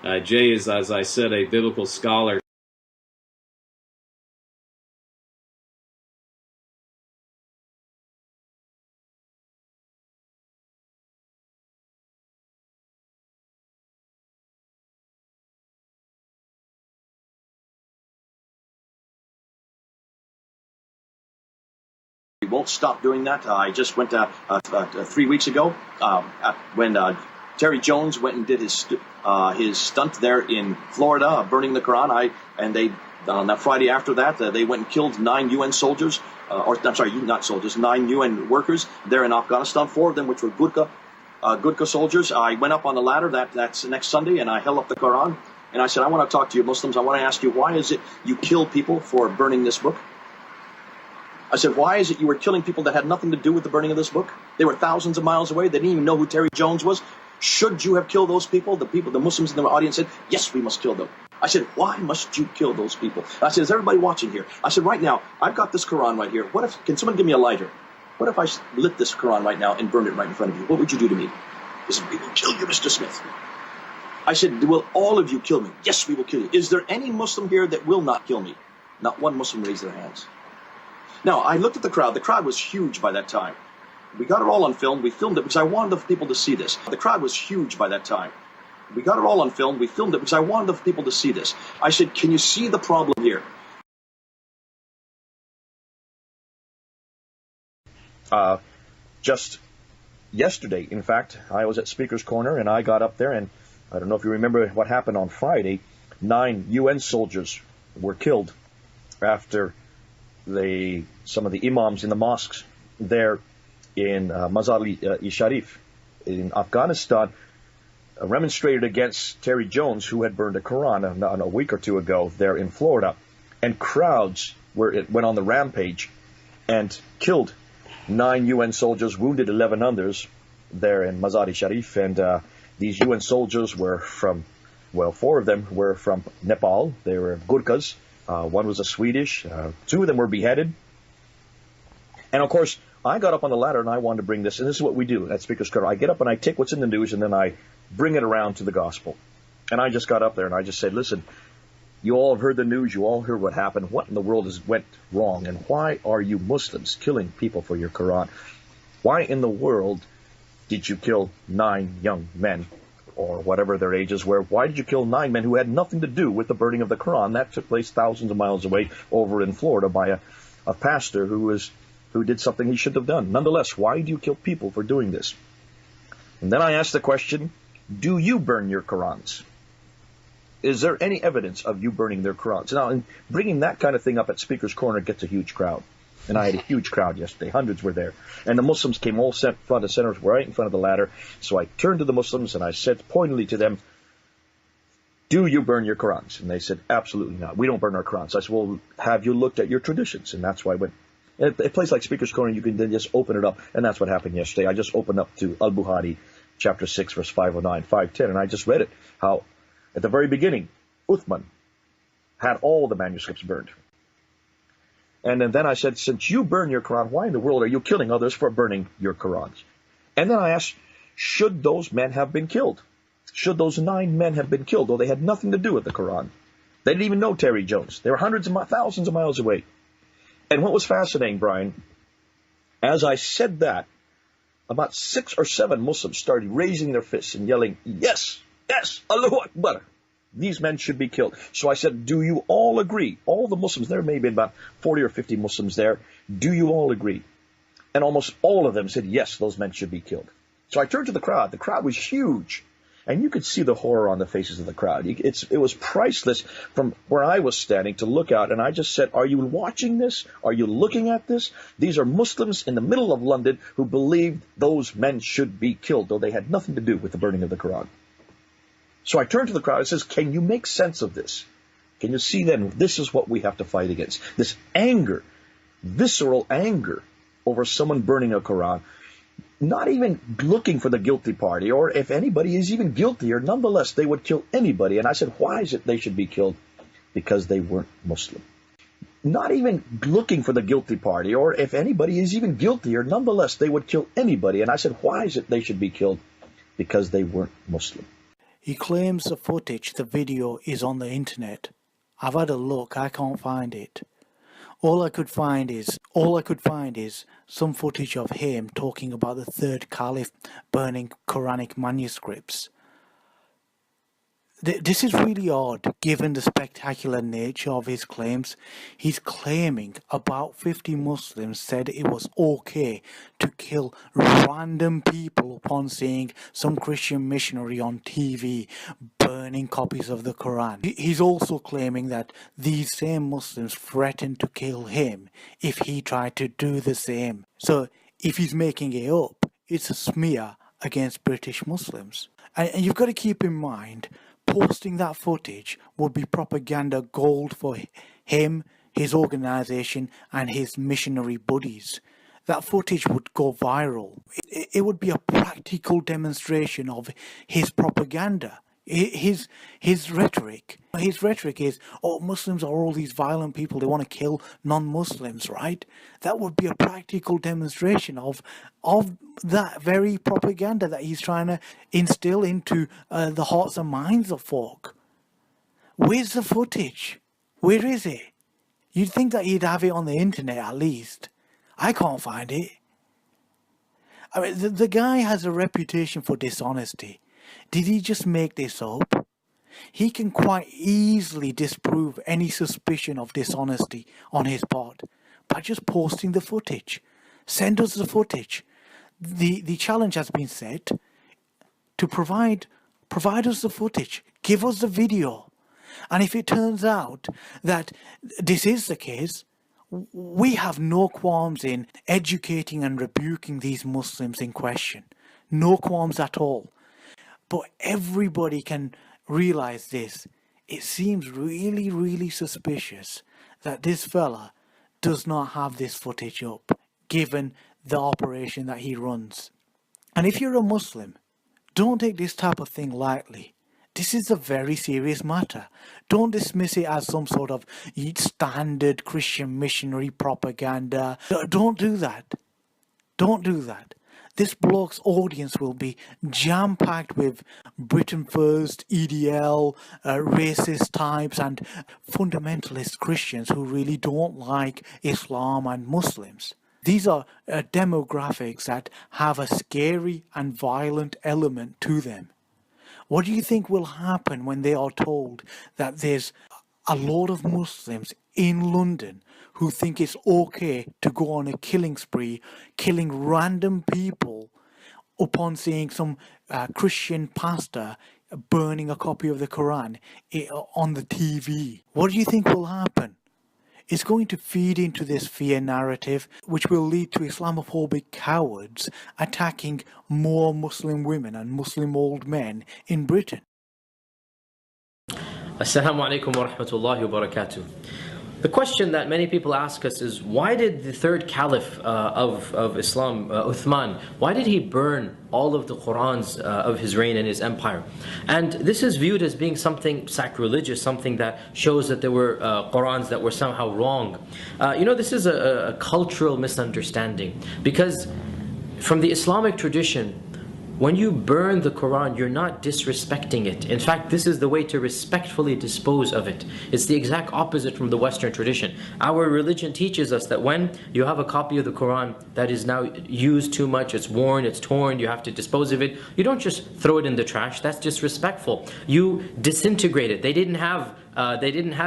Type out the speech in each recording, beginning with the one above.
Jay is, as I said, a biblical scholar. We won't stop doing that. I just went 3 weeks ago when Terry Jones went and did his stunt there in Florida, burning the Quran. On that Friday after that, they went and killed 9 UN soldiers, not soldiers, 9 UN workers there in Afghanistan. 4 of them, which were Gurkha soldiers. I went up on the ladder. That's next Sunday, and I held up the Quran, and I said, I want to talk to you Muslims. I want to ask you, why is it you kill people for burning this book? I said, why is it you were killing people that had nothing to do with the burning of this book? They were thousands of miles away. They didn't even know who Terry Jones was. Should you have killed those people? The Muslims in the audience said, yes, we must kill them. I said, why must you kill those people? I said, is everybody watching here? I said, right now, I've got this Quran right here. Can someone give me a lighter? What if I lit this Quran right now and burned it right in front of you? What would you do to me? He said, we will kill you, Mr. Smith. I said, will all of you kill me? Yes, we will kill you. Is there any Muslim here that will not kill me? Not one Muslim raised their hands. Now, I looked at the crowd. The crowd was huge by that time. We got it all on film. We filmed it because I wanted the people to see this. The crowd was huge by that time. We got it all on film. We filmed it because I wanted the people to see this. I said, can you see the problem here? Just yesterday, in fact, I was at Speaker's Corner, and I got up there, and I don't know if you remember what happened on Friday. 9 UN soldiers were killed after some of the imams in the mosques there in Mazar-e-Sharif in Afghanistan remonstrated against Terry Jones, who had burned a Quran a week or two ago there in Florida. And crowds went on the rampage and killed 9 UN soldiers, wounded 11 others there in Mazar-e-Sharif. And these UN soldiers were from, 4 of them were from Nepal. They were Gurkhas. One was a Swedish. 2 of them were beheaded. And, of course, I got up on the ladder and I wanted to bring this. And this is what we do at Speaker's Corner. I get up and I take what's in the news and then I bring it around to the gospel. And I just got up there and I just said, listen, you all have heard the news. You all heard what happened. What in the world went wrong? And why are you Muslims killing people for your Quran? Why in the world did you kill 9 young men, or whatever their ages were? Why did you kill 9 men who had nothing to do with the burning of the Quran? That took place thousands of miles away over in Florida by a pastor who did something he shouldn't have done. Nonetheless, why do you kill people for doing this? And then I asked the question, do you burn your Qurans? Is there any evidence of you burning their Qurans? Now, in bringing that kind of thing up at Speaker's Corner gets a huge crowd. And I had a huge crowd yesterday. Hundreds were there. And the Muslims came all front and center, right in front of the ladder. So I turned to the Muslims and I said pointedly to them, do you burn your Qurans? And they said, absolutely not. We don't burn our Qurans. I said, well, have you looked at your traditions? And that's why I went. At a place like Speaker's Corner, you can then just open it up. And that's what happened yesterday. I just opened up to Al-Bukhari, chapter 6, verse 509, 510. And I just read it. How at the very beginning, Uthman had all the manuscripts burned. And then I said, since you burn your Quran, why in the world are you killing others for burning your Qurans? And then I asked, should those men have been killed? Should those 9 men have been killed, though they had nothing to do with the Quran? They didn't even know Terry Jones. They were thousands of miles away. And what was fascinating, Brian, as I said that, about 6 or 7 Muslims started raising their fists and yelling, yes, yes, Allahu Akbar. These men should be killed. So I said, do you all agree? All the Muslims, there may have been about 40 or 50 Muslims there. Do you all agree? And almost all of them said, yes, those men should be killed. So I turned to the crowd. The crowd was huge. And you could see the horror on the faces of the crowd. It was priceless from where I was standing to look out. And I just said, are you watching this? Are you looking at this? These are Muslims in the middle of London who believed those men should be killed, though they had nothing to do with the burning of the Quran. So I turned to the crowd and says, can you make sense of this? Can you see then this is what we have to fight against? This anger, visceral anger over someone burning a Quran, not even looking for the guilty party, or if anybody is even guiltier, nonetheless, they would kill anybody. And I said, why is it they should be killed? Because they weren't Muslim. Not even looking for the guilty party, or if anybody is even guiltier, nonetheless, they would kill anybody. And I said, why is it they should be killed? Because they weren't Muslim. He claims the footage, the video, is on the internet. I've had a look, I can't find it. All I could find is some footage of him talking about the third caliph burning Quranic manuscripts. This is really odd, given the spectacular nature of his claims. He's claiming about 50 Muslims said it was okay to kill random people upon seeing some Christian missionary on TV burning copies of the Quran. He's also claiming that these same Muslims threatened to kill him if he tried to do the same. So if he's making it up, it's a smear against British Muslims. And you've got to keep in mind, posting that footage would be propaganda gold for him, his organisation and his missionary buddies. That footage would go viral. It would be a practical demonstration of his propaganda. His rhetoric. His rhetoric is, oh, Muslims are all these violent people, they want to kill non-Muslims, right? That would be a practical demonstration of that very propaganda that he's trying to instill into the hearts and minds of folk. Where's the footage? Where is it? You'd think that he'd have it on the internet at least. I can't find it. I mean, the guy has a reputation for dishonesty. Did he just make this up? He can quite easily disprove any suspicion of dishonesty on his part by just posting the footage. Send us the footage. The challenge has been set to provide us the footage. Give us the video. And if it turns out that this is the case, we have no qualms in educating and rebuking these Muslims in question. No qualms at all. But everybody can realize this. It seems really, really suspicious that this fella does not have this footage up, given the operation that he runs. And if you're a Muslim, don't take this type of thing lightly. This is a very serious matter. Don't dismiss it as some sort of standard Christian missionary propaganda. Don't do that. Don't do that. This bloke's audience will be jam-packed with Britain First, EDL, racist types and fundamentalist Christians who really don't like Islam and Muslims. These are demographics that have a scary and violent element to them. What do you think will happen when they are told that there's a lot of Muslims in London who think it's okay to go on a killing spree, killing random people upon seeing some Christian pastor burning a copy of the Quran on the TV? What do you think will happen? It's going to feed into this fear narrative, which will lead to Islamophobic cowards attacking more Muslim women and Muslim old men in Britain. Assalamu alaikum wa rahmatullahi wa barakatuh. The question that many people ask us is, why did the third caliph of Islam, Uthman, why did he burn all of the Qurans of his reign and his empire? And this is viewed as being something sacrilegious, something that shows that there were Qurans that were somehow wrong. This is a cultural misunderstanding, because from the Islamic tradition, when you burn the Quran, you're not disrespecting it. In fact, this is the way to respectfully dispose of it. It's the exact opposite from the Western tradition. Our religion teaches us that when you have a copy of the Quran that is now used too much, it's worn, it's torn, you have to dispose of it, you don't just throw it in the trash. That's disrespectful. You disintegrate it. They didn't have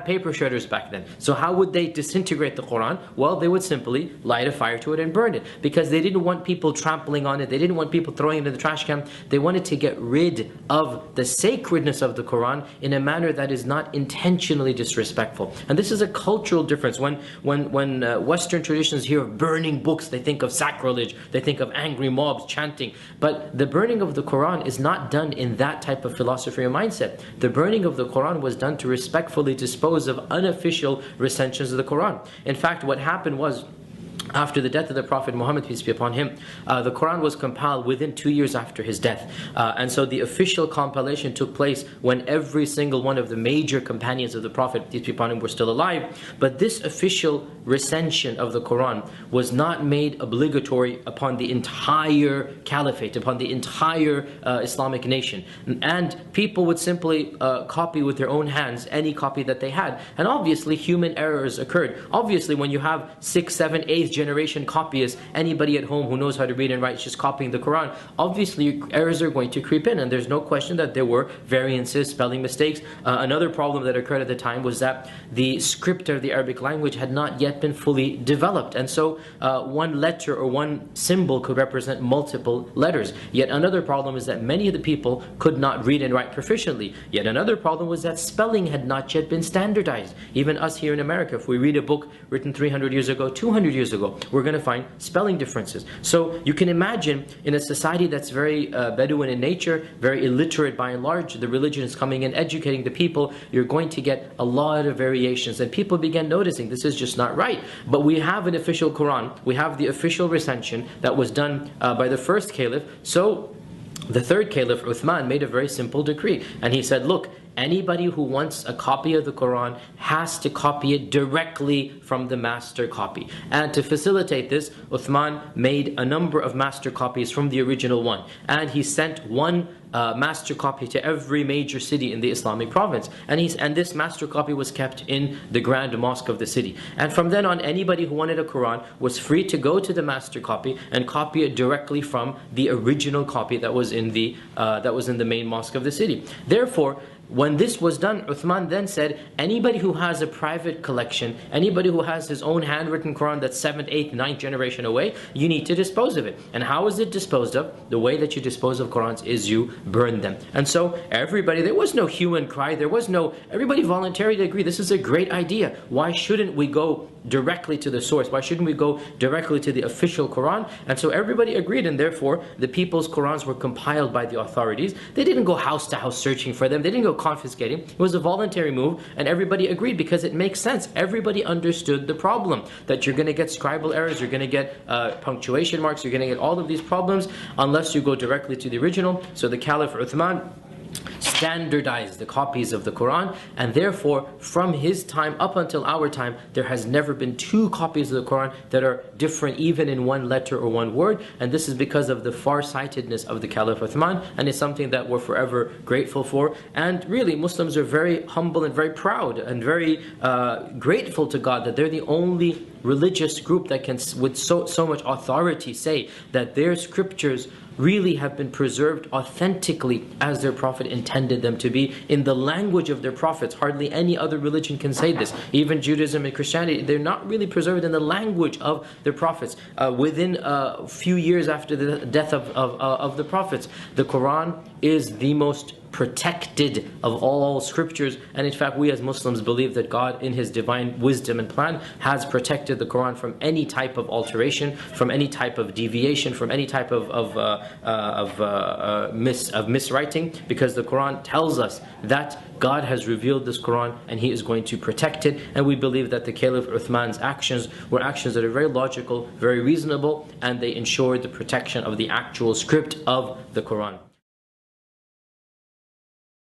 paper shredders back then. So how would they disintegrate the Quran? Well, they would simply light a fire to it and burn it, because they didn't want people trampling on it. They didn't want people throwing it in the trash can. They wanted to get rid of the sacredness of the Quran in a manner that is not intentionally disrespectful. And this is a cultural difference. When Western traditions hear of burning books, they think of sacrilege, they think of angry mobs chanting. But the burning of the Quran is not done in that type of philosophy or mindset. The burning of the Quran was done to respectfully dispose of unofficial recensions of the Quran. In fact, what happened was, after the death of the Prophet Muhammad, peace be upon him, the Quran was compiled within 2 years after his death. And so the official compilation took place when every single one of the major companions of the Prophet, peace be upon him, were still alive. But this official recension of the Quran was not made obligatory upon the entire caliphate, upon the entire Islamic nation. And people would simply copy with their own hands any copy that they had. And obviously human errors occurred. Obviously when you have 6th, 7th, 8th generation copyists, anybody at home who knows how to read and write is just copying the Quran, obviously errors are going to creep in, and there's no question that there were variances, spelling mistakes. Another problem that occurred at the time was that the script of the Arabic language had not yet been fully developed, and so one letter or one symbol could represent multiple letters. Yet another problem is that many of the people could not read and write proficiently. Yet another problem was that spelling had not yet been standardized. Even us here in America, if we read a book written 300 years ago, 200 years ago, we're going to find spelling differences. So you can imagine in a society that's very Bedouin in nature, very illiterate by and large, the religion is coming in, educating the people, you're going to get a lot of variations, and people began noticing this is just not right. But we have an official Quran, we have the official recension that was done by the first caliph. So the third caliph, Uthman, made a very simple decree, and he said, look, anybody who wants a copy of the Quran has to copy it directly from the master copy. And to facilitate this, Uthman made a number of master copies from the original one, and he sent one master copy to every major city in the Islamic province, and this master copy was kept in the grand mosque of the city. And from then on, anybody who wanted a Quran was free to go to the master copy and copy it directly from the original copy that was in the main mosque of the city. Therefore, when this was done, Uthman then said, anybody who has a private collection, anybody who has his own handwritten Quran that's 7th, 8th, 9th generation away, you need to dispose of it. And how is it disposed of? The way that you dispose of Qurans is you burn them. And so everybody, there was no hue and cry, everybody voluntarily agreed, this is a great idea. Why shouldn't we go directly to the source? Why shouldn't we go directly to the official Quran? And so everybody agreed, and therefore the people's Qurans were compiled by the authorities. They didn't go house to house searching for them. They didn't go confiscating. It was a voluntary move, and everybody agreed because it makes sense. Everybody understood the problem, that you're going to get scribal errors, you're going to get punctuation marks, you're going to get all of these problems unless you go directly to the original. So the Caliph Uthman standardized the copies of the Quran, and therefore from his time up until our time there has never been two copies of the Quran that are different even in one letter or one word. And this is because of the far-sightedness of the Caliph Uthman, and it's something that we're forever grateful for. And really Muslims are very humble and very proud and very grateful to God that they're the only religious group that can with so much authority say that their scriptures really have been preserved authentically as their Prophet intended them to be, in the language of their prophets. Hardly any other religion can say this. Even Judaism and Christianity, they're not really preserved in the language of their prophets. Within a few years after the death of the prophets, the Quran is the most protected of all scriptures. And in fact, we as Muslims believe that God in His divine wisdom and plan has protected the Quran from any type of alteration, from any type of deviation, from any type of miswriting, because the Quran tells us that God has revealed this Quran and He is going to protect it. And we believe that the Caliph Uthman's actions were actions that are very logical, very reasonable, and they ensured the protection of the actual script of the Quran.